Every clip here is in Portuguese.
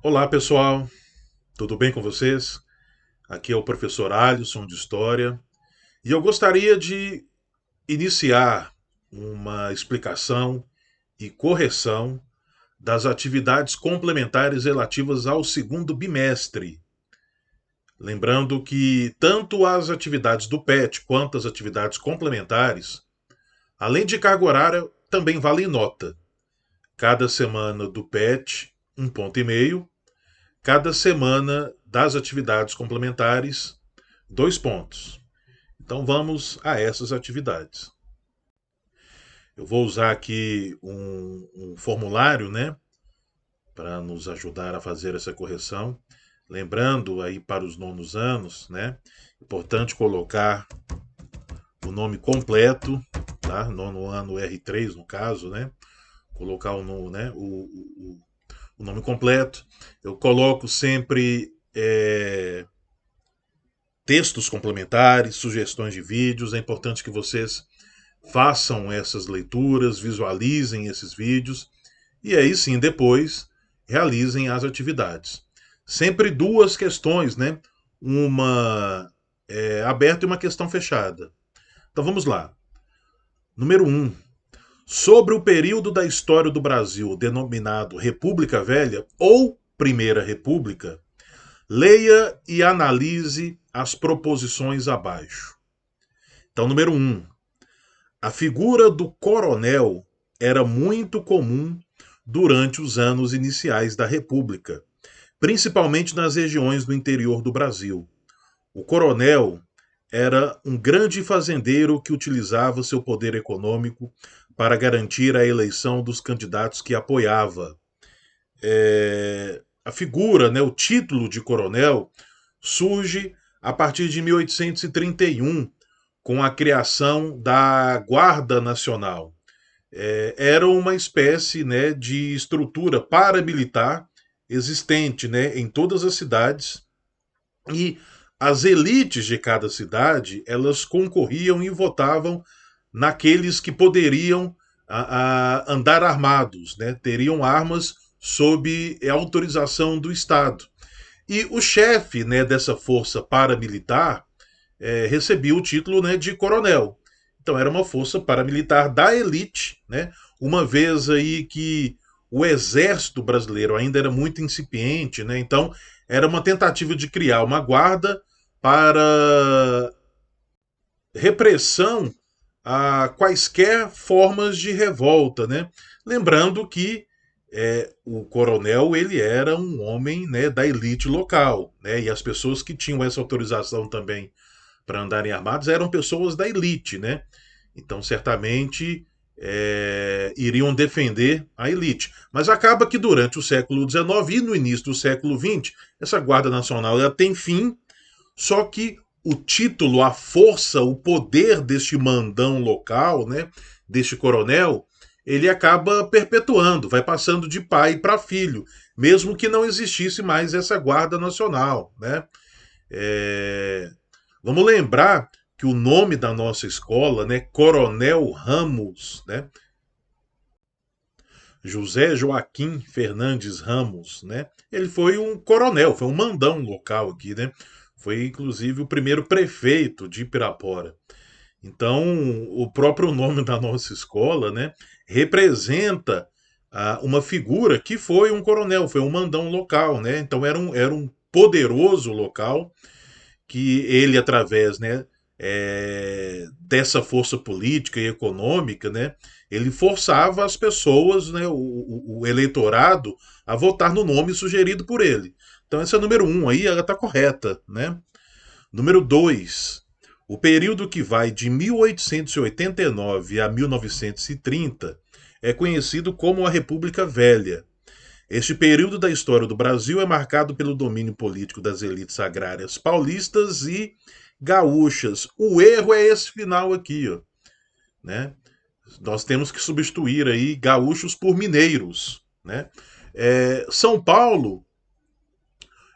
Olá pessoal, tudo bem com vocês? Aqui é o professor Alisson de História e eu gostaria de iniciar uma explicação e correção das atividades complementares relativas ao segundo bimestre. Lembrando que tanto as atividades do PET quanto as atividades complementares, além de carga horária, também valem nota. Cada semana do PET, 1,5 ponto. Cada semana das atividades complementares, 2 pontos. Então vamos a essas atividades. Eu vou usar aqui um formulário, né, para nos ajudar a fazer essa correção. Lembrando aí para os nonos anos, né, importante colocar o nome completo, tá? Nono ano R3 no caso, né, colocar o nome completo. Eu coloco sempre textos complementares, sugestões de vídeos. É importante que vocês façam essas leituras, visualizem esses vídeos e aí sim depois realizem as atividades. Sempre duas questões, né? Uma aberta e uma questão fechada. Então vamos lá. Número 1. Sobre o período da história do Brasil denominado República Velha ou Primeira República, leia e analise as proposições abaixo. Então, número 1. A figura do coronel era muito comum durante os anos iniciais da República, principalmente nas regiões do interior do Brasil. O coronel era um grande fazendeiro que utilizava seu poder econômico para garantir a eleição dos candidatos que apoiava. A figura, né, o título de coronel, surge a partir de 1831, com a criação da Guarda Nacional. Era uma espécie, né, de estrutura paramilitar existente, né, em todas as cidades, e as elites de cada cidade elas concorriam e votavam naqueles que poderiam andar armados, né, teriam armas sob autorização do Estado. E o chefe, né, dessa força paramilitar recebia o título, né, de coronel. Então era uma força paramilitar da elite, né? Uma vez aí que o exército brasileiro ainda era muito incipiente, né? Então era uma tentativa de criar uma guarda para repressão a quaisquer formas de revolta, né? Lembrando que o coronel ele era um homem, né, da elite local, né? E as pessoas que tinham essa autorização também para andarem armados eram pessoas da elite, né? Então, certamente iriam defender a elite. Mas acaba que durante o século XIX e no início do século XX, essa Guarda Nacional ela tem fim, só que o título, a força, o poder deste mandão local, né, deste coronel, ele acaba perpetuando, vai passando de pai para filho, mesmo que não existisse mais essa Guarda Nacional, né? É, Vamos lembrar que o nome da nossa escola, né, Coronel Ramos, né, José Joaquim Fernandes Ramos, né, ele foi um coronel, foi um mandão local aqui, né, foi inclusive o primeiro prefeito de Pirapora. Então, o próprio nome da nossa escola, né, representa uma figura que foi um coronel, foi um mandão local, né, então era um poderoso local que ele, através, né, dessa força política e econômica, né, ele forçava as pessoas, né, o eleitorado, a votar no nome sugerido por ele. Então, essa é número 1 aí, ela está correta. Né? Número 2, o período que vai de 1889 a 1930 é conhecido como a República Velha. Este período da história do Brasil é marcado pelo domínio político das elites agrárias paulistas e gaúchas. O erro é esse final aqui, ó, né? Nós temos que substituir aí gaúchos por mineiros, né? São Paulo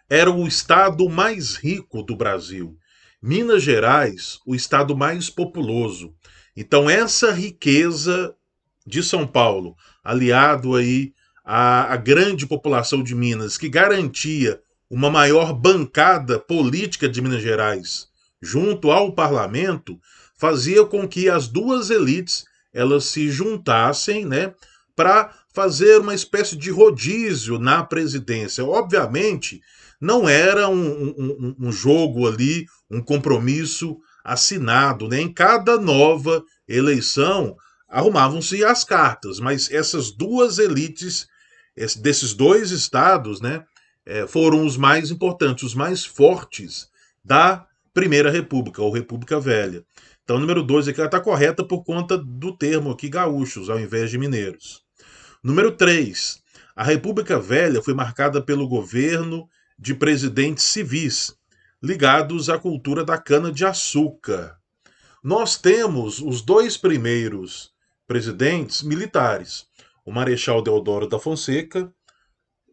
era o estado mais rico do Brasil. Minas Gerais, o estado mais populoso. Então essa riqueza de São Paulo, aliado aí a grande população de Minas, que garantia uma maior bancada política de Minas Gerais junto ao parlamento, fazia com que as duas elites elas se juntassem, né, para fazer uma espécie de rodízio na presidência. Obviamente, não era um jogo ali, um compromisso assinado, né? Em cada nova eleição arrumavam-se as cartas, mas essas duas elites desses dois estados, né, foram os mais importantes, os mais fortes da Primeira República, ou República Velha. Então, número 2 aqui está correta por conta do termo aqui gaúchos, ao invés de mineiros. Número 3. A República Velha foi marcada pelo governo de presidentes civis, ligados à cultura da cana-de-açúcar. Nós temos os dois primeiros presidentes militares, o Marechal Deodoro da Fonseca,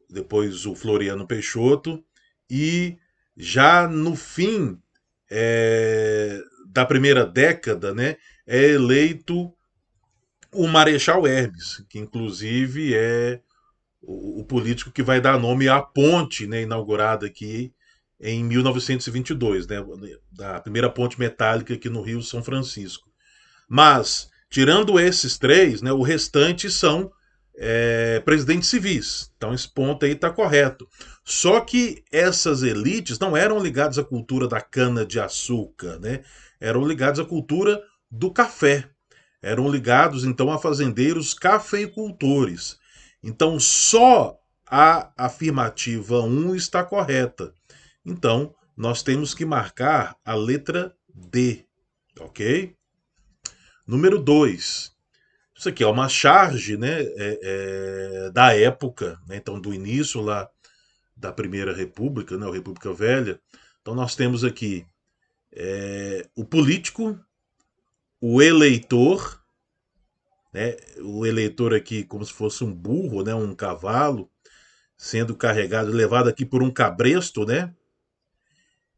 depois o Floriano Peixoto, e já no fim da primeira década, né, é eleito o Marechal Hermes, que inclusive é o político que vai dar nome à ponte, né, inaugurada aqui em 1922, né, da primeira ponte metálica aqui no Rio São Francisco. Mas, tirando esses três, né, o restante são presidentes civis. Então, esse ponto aí está correto. Só que essas elites não eram ligadas à cultura da cana-de-açúcar, né? Eram ligadas à cultura do café. Eram ligados, então, a fazendeiros cafeicultores. Então, só a afirmativa 1 está correta. Então, nós temos que marcar a letra D, ok? Número 2. Isso aqui é uma charge, né, da época, né, então do início lá da Primeira República, né, a República Velha. Então nós temos aqui o político, o eleitor, né, o eleitor aqui como se fosse um burro, né, um cavalo, sendo carregado, levado aqui por um cabresto, né,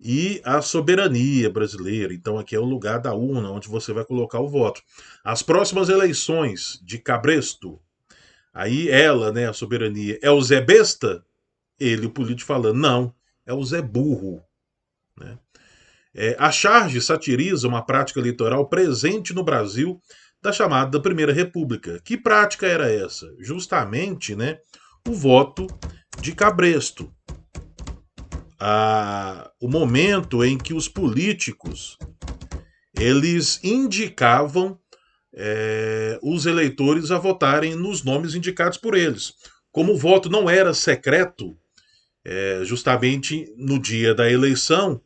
e a soberania brasileira. Então aqui é o lugar da urna onde você vai colocar o voto. As próximas eleições de cabresto, aí ela, né, a soberania, é o Zé Besta? Ele, o político, falando, não, é o Zé Burro. Né? A charge satiriza uma prática eleitoral presente no Brasil da chamada Primeira República. Que prática era essa? Justamente, né, o voto de cabresto. O momento em que os políticos eles indicavam os eleitores a votarem nos nomes indicados por eles. Como o voto não era secreto, justamente no dia da eleição,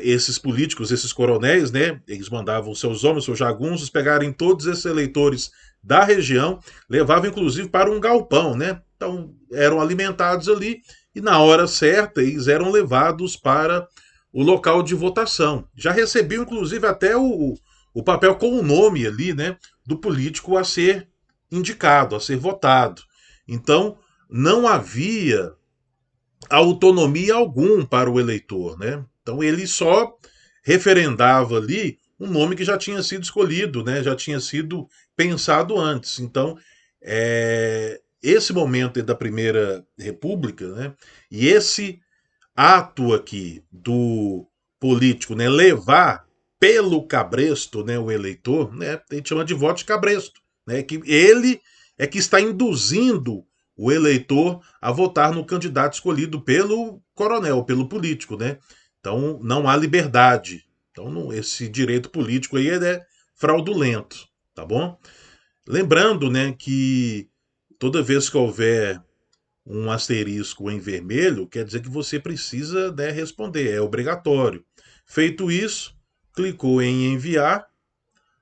esses políticos, esses coronéis, né, eles mandavam seus homens, seus jagunços, pegarem todos esses eleitores da região, levavam inclusive para um galpão, né? Então eram alimentados ali e na hora certa eles eram levados para o local de votação. Já recebiam inclusive até o papel com o nome ali, né, do político a ser indicado, a ser votado. Então não havia autonomia algum para o eleitor, né? Então ele só referendava ali um nome que já tinha sido escolhido, né? Já tinha sido pensado antes. Então, esse momento da Primeira República, né? E esse ato aqui do político, né? Levar pelo cabresto, né? O eleitor, né? A gente chama de voto de cabresto, né? Que ele é que está induzindo o eleitor a votar no candidato escolhido pelo coronel, pelo político, né? Então não há liberdade. Então esse direito político aí é fraudulento, tá bom? Lembrando, né, que toda vez que houver um asterisco em vermelho, quer dizer que você precisa, né, responder, é obrigatório. Feito isso, clicou em enviar,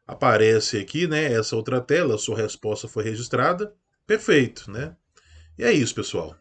aparece aqui, né, essa outra tela, sua resposta foi registrada, perfeito, né? E é isso, pessoal.